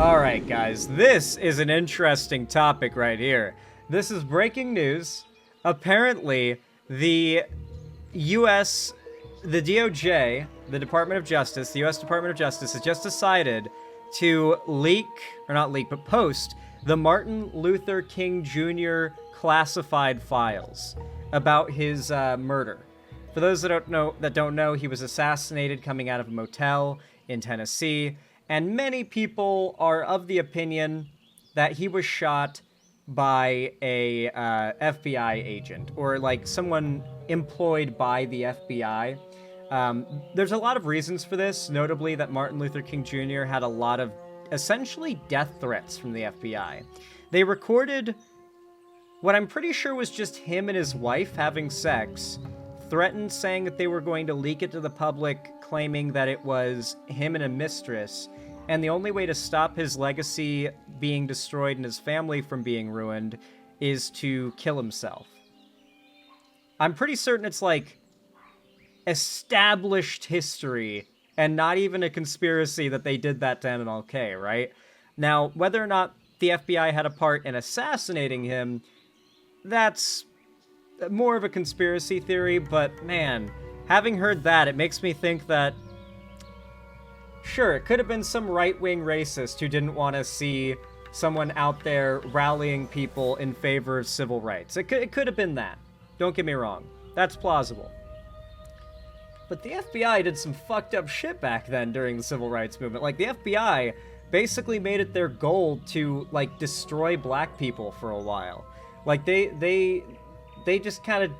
Alright, guys, this is an interesting topic right here. This is breaking news. Apparently, the US, the DOJ, the Department of Justice, the US Department of Justice has just decided to leak, or not leak, but post the Martin Luther King Jr. classified files about his murder. For those that don't know, he was assassinated coming out of a motel in Tennessee. And many people are of the opinion that he was shot by a FBI agent, or like someone employed by the FBI. There's a lot of reasons for this, notably that Martin Luther King Jr. had a lot of essentially death threats from the FBI. They recorded what I'm pretty sure was just him and his wife having sex, threatened saying that they were going to leak it to the public, claiming that it was him and a mistress, and the only way to stop his legacy being destroyed and his family from being ruined is to kill himself. I'm pretty certain it's like established history and not even a conspiracy that they did that to MLK, right? Now, whether or not the FBI had a part in assassinating him, that's more of a conspiracy theory, but man, having heard that, it makes me think that sure, it could have been some right-wing racist who didn't want to see someone out there rallying people in favor of civil rights. It could have been that. Don't get me wrong. That's plausible. But the FBI did some fucked up shit back then during the civil rights movement. Like, the FBI basically made it their goal to, like, destroy black people for a while. Like, they just kind of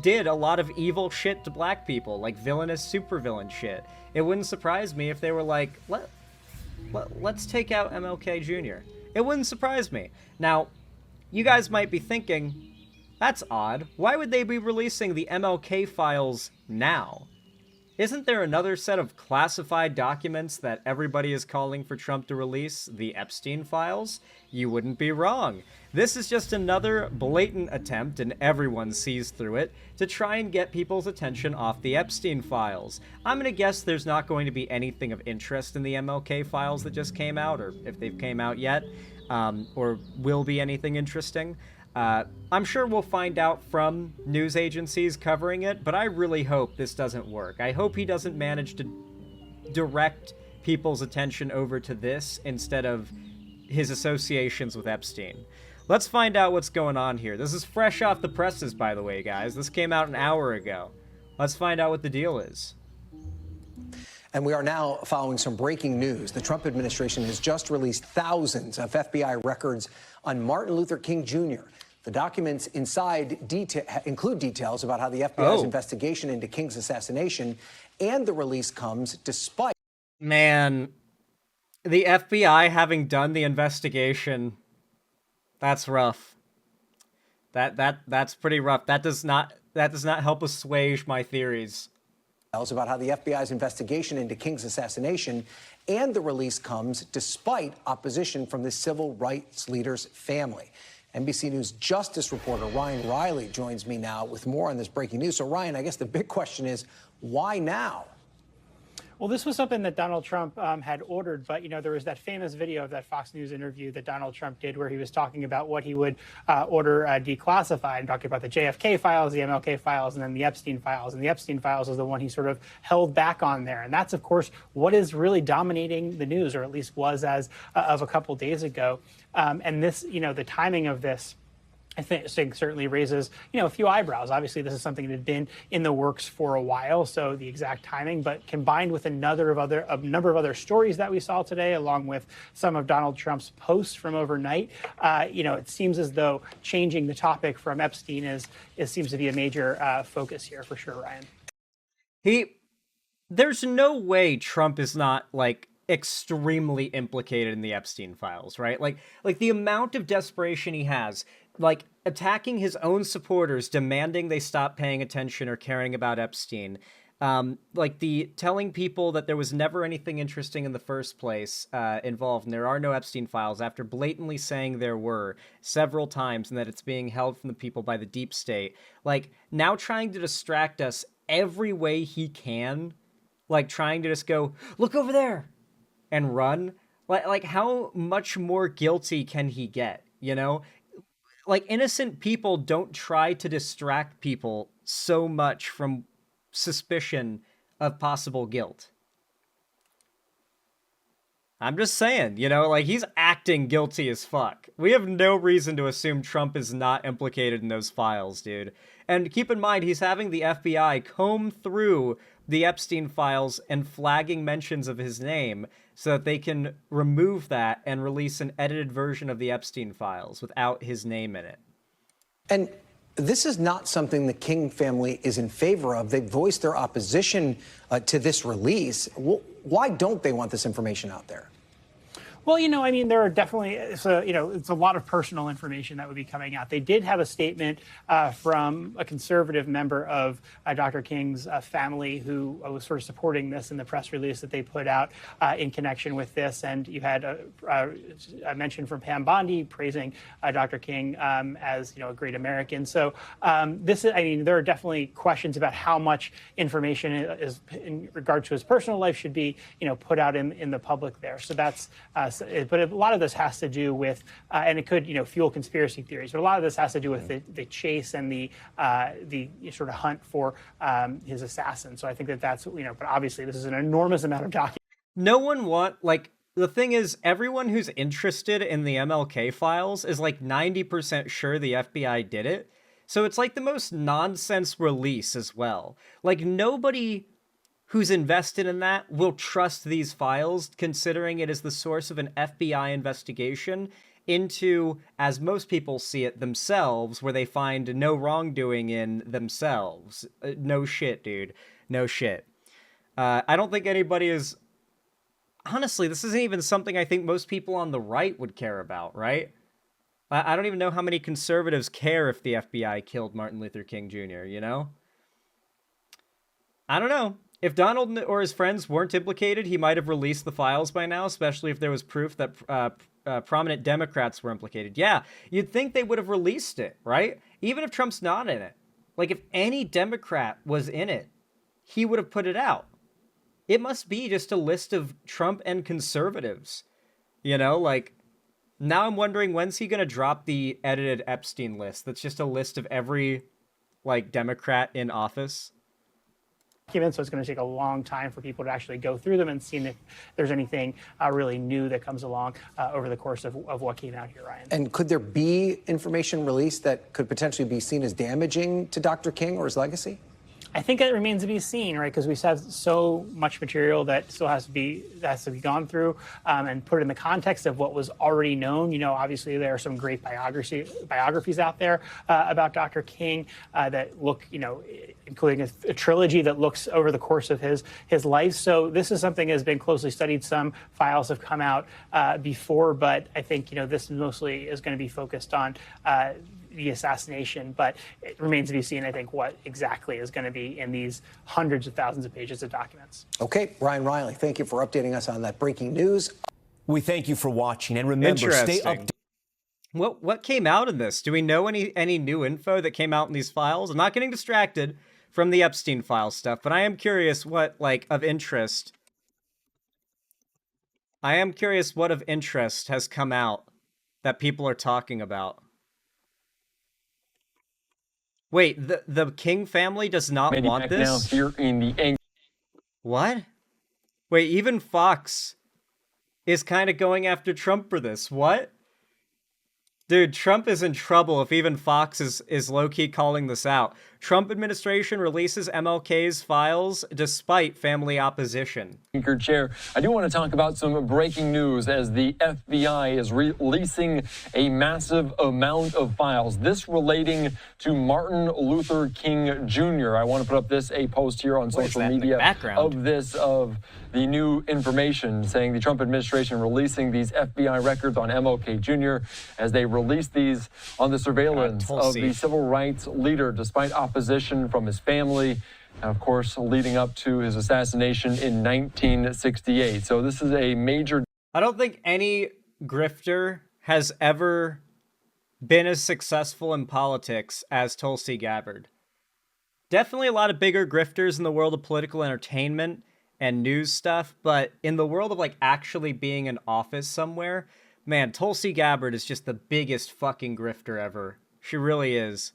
did a lot of evil shit to black people, like villainous supervillain shit. It wouldn't surprise me if they were like, let's take out MLK Jr. It wouldn't surprise me. Now, you guys might be thinking, that's odd. Why would they be releasing the MLK files now? Isn't there another set of classified documents that everybody is calling for Trump to release, the Epstein files? You wouldn't be wrong. This is just another blatant attempt, and everyone sees through it, to try and get people's attention off the Epstein files. I'm gonna guess there's not going to be anything of interest in the MLK files that just came out, or if they've came out yet, or will be anything interesting. I'm sure we'll find out from news agencies covering it, but I really hope this doesn't work. I hope he doesn't manage to direct people's attention over to this instead of his associations with Epstein. Let's find out what's going on here. This is fresh off the presses, by the way, guys. This came out an hour ago. Let's find out what the deal is. And we are now following some breaking news. The Trump administration has just released thousands of FBI records on Martin Luther King Jr. The documents inside include details about how the FBI's investigation into King's assassination, and the release comes despite... Man, the FBI having done the investigation, that's rough. That's pretty rough. That does not help assuage my theories. About how the FBI's investigation into King's assassination, and the release comes despite opposition from the civil rights leader's family. NBC News justice reporter Ryan Riley joins me now with more on this breaking news. So, Ryan, I guess the big question is, why now? Well, this was something that Donald Trump had ordered, but, there was that famous video of that Fox News interview that Donald Trump did where he was talking about what he would order declassified, and talking about the JFK files, the MLK files, and then the Epstein files. And the Epstein files was the one he sort of held back on there. And that's, of course, what is really dominating the news, or at least was as of a couple days ago. And this, the timing of this, I think certainly raises, a few eyebrows. Obviously, this is something that had been in the works for a while, so the exact timing, but combined with a number of other stories that we saw today, along with some of Donald Trump's posts from overnight, it seems as though changing the topic from Epstein seems to be a major focus here for sure, Ryan. There's no way Trump is not, like, extremely implicated in the Epstein files, right? Like the amount of desperation he has, like attacking his own supporters, demanding they stop paying attention or caring about Epstein, like the telling people that there was never anything interesting in the first place involved, and there are no Epstein files, after blatantly saying there were several times, and that it's being held from the people by the deep state. Like, now trying to distract us every way he can, like trying to just go, look over there, and run. Like how much more guilty can he get, you know? Like innocent people don't try to distract people so much from suspicion of possible guilt. I'm just saying, you know, like he's acting guilty as fuck. We have no reason to assume Trump is not implicated in those files, dude. And keep in mind, he's having the FBI comb through the Epstein files and flagging mentions of his name so that they can remove that and release an edited version of the Epstein files without his name in it. And this is not something the King family is in favor of. They voiced their opposition to this release. Why don't they want this information out there? Well, you know, I mean, there are definitely, it's a lot of personal information that would be coming out. They did have a statement from a conservative member of Dr. King's family who was sort of supporting this in the press release that they put out in connection with this. And you had a mention from Pam Bondi praising Dr. King as, you know, a great American. So this is, I mean, there are definitely questions about how much information is in regard to his personal life should be, you know, put out in the public there. So that's but a lot of this has to do with, and it could, you know, fuel conspiracy theories. But a lot of this has to do with the chase and the sort of hunt for his assassin. So I think that's, you know, but obviously this is an enormous amount of documents. No one the thing is, everyone who's interested in the MLK files is like 90% sure the FBI did it. So it's like the most nonsense release as well. Like nobody who's invested in that will trust these files, considering it is the source of an FBI investigation into, as most people see it, themselves, where they find no wrongdoing in themselves. No shit, dude. No shit. I don't think anybody is... Honestly, this isn't even something I think most people on the right would care about, right? I don't even know how many conservatives care if the FBI killed Martin Luther King Jr., you know? I don't know. If Donald or his friends weren't implicated, he might have released the files by now, especially if there was proof that prominent Democrats were implicated. Yeah, you'd think they would have released it, right? Even if Trump's not in it. Like, if any Democrat was in it, he would have put it out. It must be just a list of Trump and conservatives. You know, like, now I'm wondering when's he going to drop the edited Epstein list that's just a list of every, like, Democrat in office. So it's going to take a long time for people to actually go through them and see if there's anything really new that comes along over the course of what came out here, Ryan. And could there be information released that could potentially be seen as damaging to Dr. King or his legacy? I think it remains to be seen, right? Because we have so much material that still has to be gone through and put in the context of what was already known. You know, obviously there are some great biographies out there about Dr. King that look, you know, including a trilogy that looks over the course of his life. So this is something that has been closely studied. Some files have come out before, but I think, you know, this mostly is going to be focused on the assassination, but it remains to be seen, I think, what exactly is going to be in these hundreds of thousands of pages of documents. Okay, Ryan Riley, thank you for updating us on that breaking news. We thank you for watching, and remember, stay updated. What came out in this? Do we know any new info that came out in these files? I'm not getting distracted from the Epstein file stuff, but I am curious what, like, of interest. I am curious what of interest has come out that people are talking about. Wait, the King family does not want this? Now here in the What? Wait, even Fox is kind of going after Trump for this. What? Dude, Trump is in trouble if even Fox is low-key calling this out. Trump administration releases MLK's files despite family opposition. Speaker Chair, I do want to talk about some breaking news as the FBI is releasing a massive amount of files. This relating to Martin Luther King Jr. I want to put up a post here on social media of the new information saying the Trump administration releasing these FBI records on MLK Jr. as they release these on the surveillance of the civil rights leader despite opposition from his family, and of course leading up to his assassination in 1968. So this is a major... I don't think any grifter has ever been as successful in politics as Tulsi Gabbard. Definitely a lot of bigger grifters in the world of political entertainment, and news stuff, but in the world of like actually being in office somewhere, man, Tulsi Gabbard is just the biggest fucking grifter ever. She really is.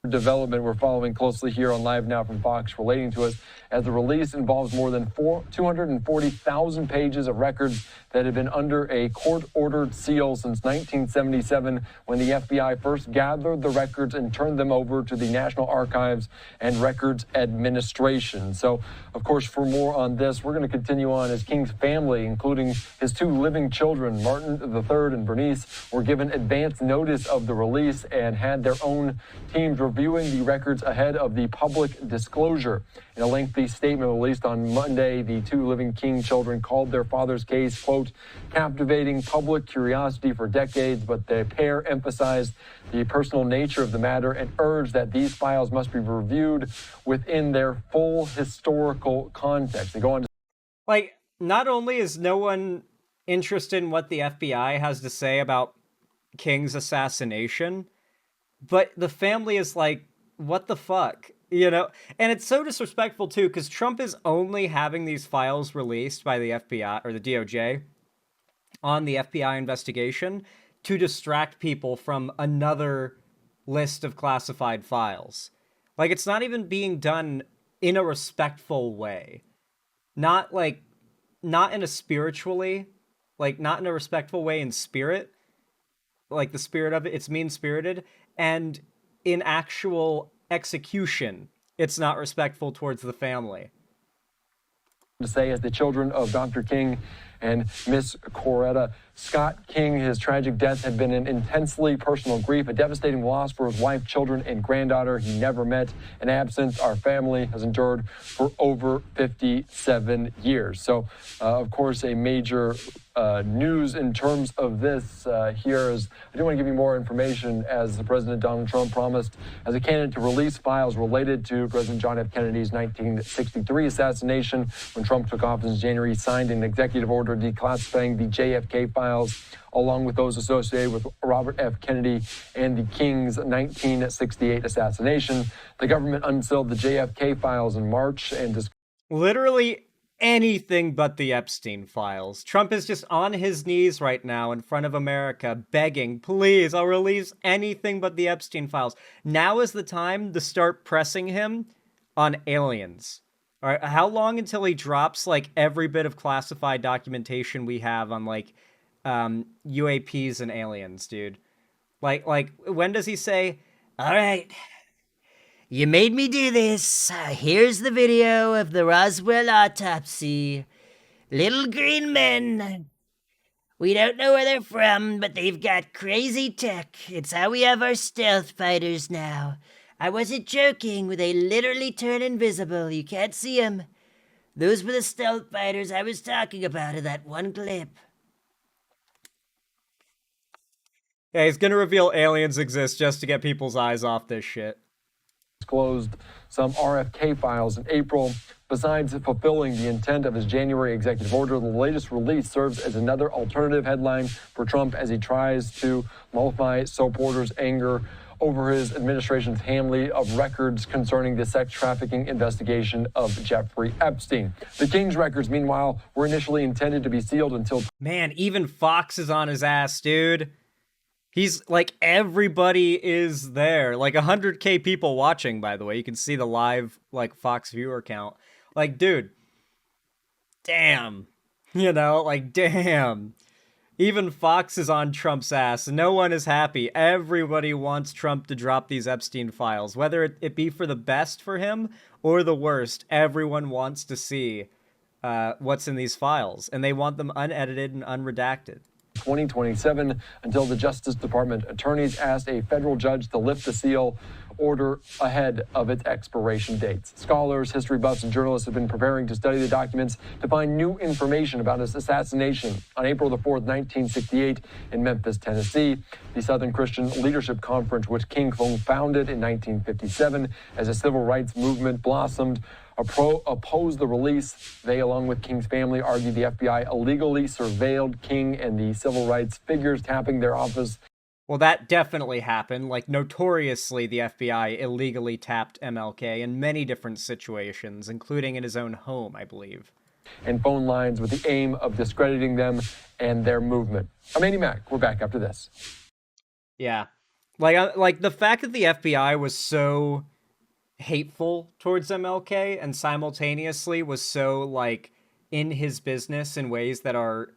Development we're following closely here on Live Now from Fox relating to us, as the release involves more than 240,000 pages of records that have been under a court-ordered seal since 1977, when the FBI first gathered the records and turned them over to the National Archives and Records Administration. So, of course, for more on this, we're going to continue on as King's family, including his two living children, Martin III and Bernice, were given advance notice of the release and had their own teams reviewing the records ahead of the public disclosure. In a lengthy statement released on Monday, the two living King children called their father's case, quote, captivating public curiosity for decades, but the pair emphasized the personal nature of the matter and urged that these files must be reviewed within their full historical context. They go on to, like, not only is no one interested in what the FBI has to say about King's assassination, but the family is like, what the fuck? You know? And it's so disrespectful, too, because Trump is only having these files released by the FBI, or the DOJ, on the FBI investigation to distract people from another list of classified files. Like, it's not even being done in a respectful way. Not in a spiritually, like, not in a respectful way in spirit. Like, the spirit of it, it's mean-spirited. And in actual execution, it's not respectful towards the family. to say, as the children of Dr. King and Miss Coretta Scott King, his tragic death had been an intensely personal grief, a devastating loss for his wife, children, and granddaughter he never met. An absence our family has endured for over 57 years. So, of course, a major news in terms of this here is, I do want to give you more information, as the President Donald Trump promised as a candidate to release files related to President John F. Kennedy's 1963 assassination. When Trump took office in January, he signed an executive order declassifying the JFK files, along with those associated with Robert F. Kennedy and the King's 1968 assassination. The government unsealed the JFK files in March and literally anything but the Epstein files. Trump is just on his knees right now in front of America begging, please, I'll release anything but the Epstein files. Now is the time to start pressing him on aliens. All right, how long until he drops like every bit of classified documentation we have on like UAPs and aliens, dude? Like when does he say, all right, you made me do this. Here's the video of the Roswell autopsy. Little green men. We don't know where they're from, but they've got crazy tech. It's how we have our stealth fighters now. I wasn't joking. They literally turn invisible. You can't see them. Those were the stealth fighters I was talking about in that one clip. Yeah, he's gonna reveal aliens exist just to get people's eyes off this shit. Disclosed some RFK files in April. Besides fulfilling the intent of his January executive order, the latest release serves as another alternative headline for Trump as he tries to mollify supporters' anger over his administration's handling of records concerning the sex trafficking investigation of Jeffrey Epstein. The King's records, meanwhile, were initially intended to be sealed until... Man, even Fox is on his ass, dude. He's like, everybody is there. Like 100K people watching, by the way. You can see the live like Fox viewer count. Like, dude, damn. You know, like, damn. Even Fox is on Trump's ass. No one is happy. Everybody wants Trump to drop these Epstein files. Whether it be for the best for him or the worst, everyone wants to see what's in these files. And they want them unedited and unredacted. 2027 until the Justice Department attorneys asked a federal judge to lift the seal order ahead of its expiration dates. Scholars, history buffs, and journalists have been preparing to study the documents to find new information about his assassination on April the 4th, 1968 in Memphis, Tennessee. The Southern Christian Leadership Conference, which King founded in 1957 as a civil rights movement blossomed, opposed the release. They, along with King's family, argued the FBI illegally surveilled King and the civil rights figures, tapping their office Well, that definitely happened. Like, notoriously, the FBI illegally tapped MLK in many different situations, including in his own home, I believe. And phone lines with the aim of discrediting them and their movement. I'm Andy Mack. We're back after this. Yeah. Like the fact that the FBI was so hateful towards MLK and simultaneously was so, like, in his business in ways that are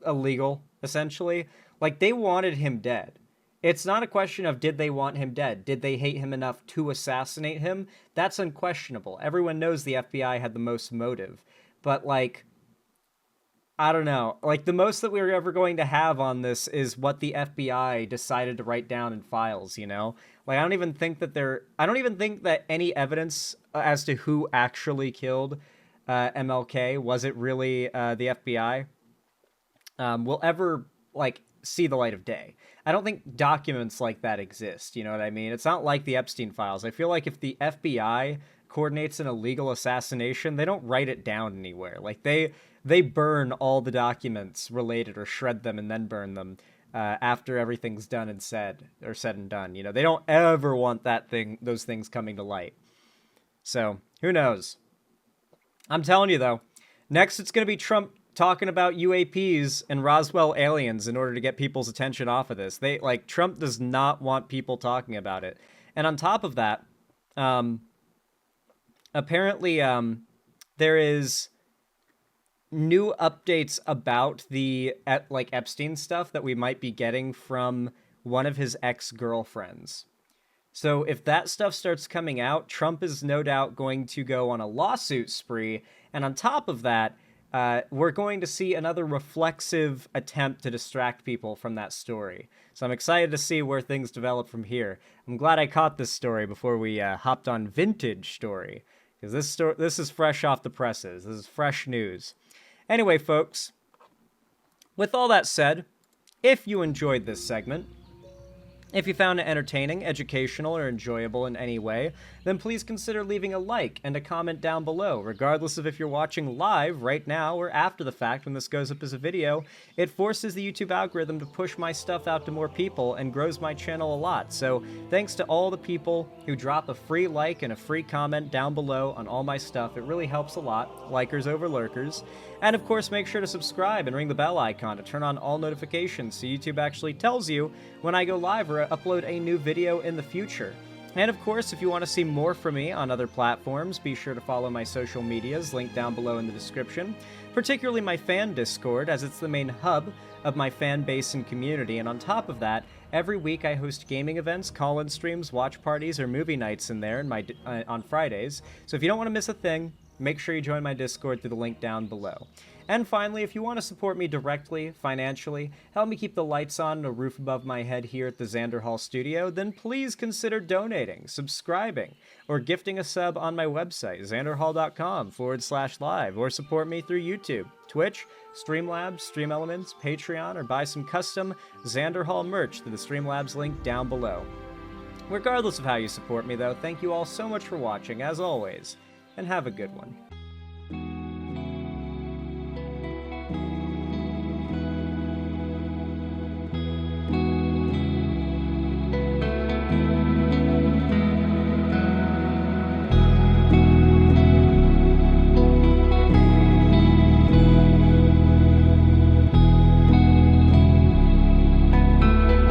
illegal, essentially. Like, they wanted him dead. It's not a question of did they want him dead? Did they hate him enough to assassinate him? That's unquestionable. Everyone knows the FBI had the most motive. But, like, I don't know. Like, the most that we're ever going to have on this is what the FBI decided to write down in files, you know? Like, I don't even think that any evidence as to who actually killed MLK, was it really the FBI, will ever, like, see the light of day. I don't think documents like that exist, you know what I mean? It's not like the Epstein files. I feel like if the FBI coordinates an illegal assassination, they don't write it down anywhere. Like, they burn all the documents related or shred them and then burn them after everything's done and said and done. You know, they don't ever want those things coming to light. So, who knows? I'm telling you, though, next it's going to be Trump talking about UAPs and Roswell aliens in order to get people's attention off of this. Trump does not want people talking about it. And on top of that, apparently, there is new updates about the Epstein stuff that we might be getting from one of his ex-girlfriends. So if that stuff starts coming out, Trump is no doubt going to go on a lawsuit spree. And on top of that, we're going to see another reflexive attempt to distract people from that story. So I'm excited to see where things develop from here. I'm glad I caught this story before we hopped on Vintage Story, because this is fresh off the presses. This is fresh news. Anyway, folks, with all that said, if you enjoyed this segment, if you found it entertaining, educational, or enjoyable in any way, then please consider leaving a like and a comment down below. Regardless of if you're watching live right now or after the fact when this goes up as a video, it forces the YouTube algorithm to push my stuff out to more people and grows my channel a lot. So thanks to all the people who drop a free like and a free comment down below on all my stuff. It really helps a lot. Likers over lurkers. And of course, make sure to subscribe and ring the bell icon to turn on all notifications so YouTube actually tells you when I go live or upload a new video in the future. And of course, if you want to see more from me on other platforms, be sure to follow my social medias, linked down below in the description, particularly my fan Discord, as it's the main hub of my fan base and community. And on top of that, every week I host gaming events, call-in streams, watch parties, or movie nights in there on Fridays. So if you don't want to miss a thing, make sure you join my Discord through the link down below. And finally, if you want to support me directly, financially, help me keep the lights on and a roof above my head here at the Xander Hall studio, then please consider donating, subscribing, or gifting a sub on my website, xanderhall.com/live, or support me through YouTube, Twitch, Streamlabs, Stream Elements, Patreon, or buy some custom Xander Hall merch through the Streamlabs link down below. Regardless of how you support me, though, thank you all so much for watching, as always, and have a good one.